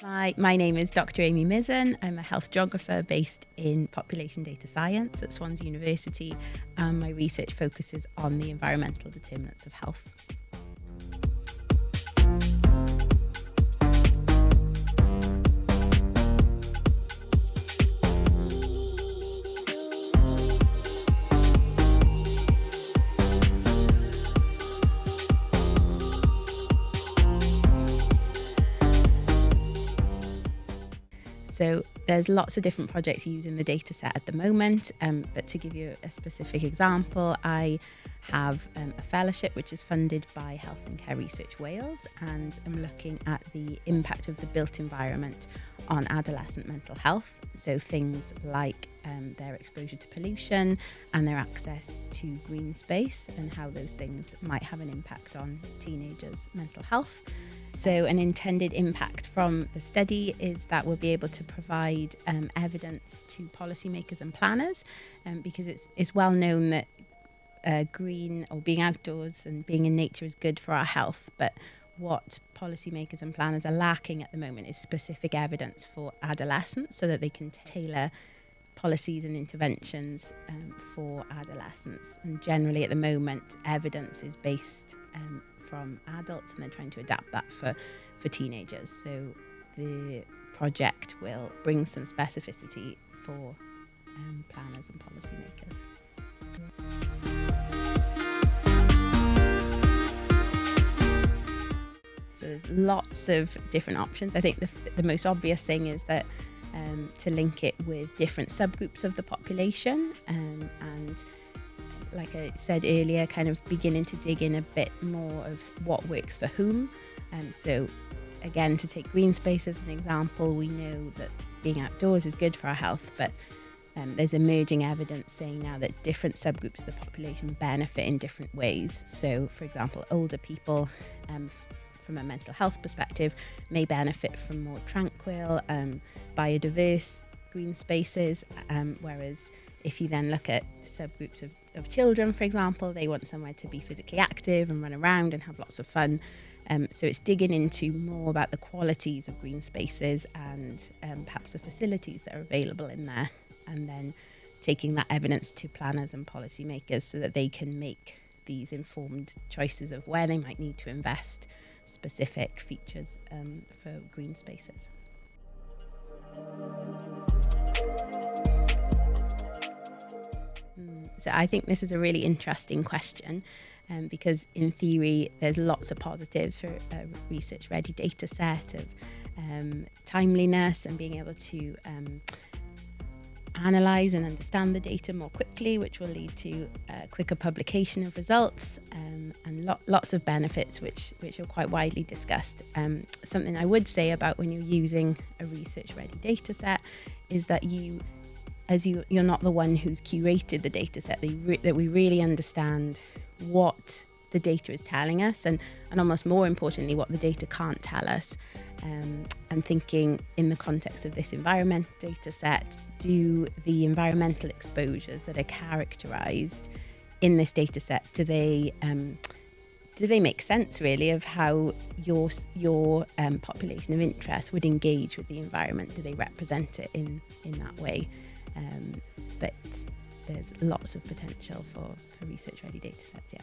Hi, my name is Dr. Amy Mizen. I'm a health geographer based in population data science at Swansea University, and my research focuses on the environmental determinants of health. So there's lots of different projects using the data set at the moment, but to give you a specific example, I have a fellowship which is funded by Health and Care Research Wales, and I'm looking at the impact of the built environment on adolescent mental health. So things like their exposure to pollution and their access to green space, and how those things might have an impact on teenagers' mental health. So an intended impact from the study is that we'll be able to provide evidence to policymakers and planners, because it's well known that green or being outdoors and being in nature is good for our health, but what policymakers and planners are lacking at the moment is specific evidence for adolescents so that they can tailor policies and interventions for adolescents. And generally at the moment, evidence is based from adults, and they're trying to adapt that for teenagers. So the project will bring some specificity for planners and policymakers. So there's lots of different options. I think the most obvious thing is that to link it with different subgroups of the population, and like I said earlier, kind of beginning to dig in a bit more of what works for whom. So again, to take green space as an example, we know that being outdoors is good for our health, but there's emerging evidence saying now that different subgroups of the population benefit in different ways. So for example, older people, from a mental health perspective, may benefit from more tranquil, biodiverse green spaces, whereas if you then look at subgroups of children, for example, they want somewhere to be physically active and run around and have lots of fun. So it's digging into more about the qualities of green spaces and perhaps the facilities that are available in there, and then taking that evidence to planners and policymakers so that they can make these informed choices of where they might need to invest specific features for green spaces. So I think this is a really interesting question, because in theory there's lots of positives for a research-ready data set of timeliness and being able to analyse and understand the data more quickly, which will lead to quicker publication of results, and lots of benefits which are quite widely discussed. Something I would say about when you're using a research-ready data set is that you're not the one who's curated the data set, that we really understand what the data is telling us, and almost more importantly, what the data can't tell us. And thinking in the context of this environmental data set, do the environmental exposures that are characterised in this data set, do they make sense really of how your population of interest would engage with the environment? Do they represent it in that way? But there's lots of potential for research-ready data sets, yeah.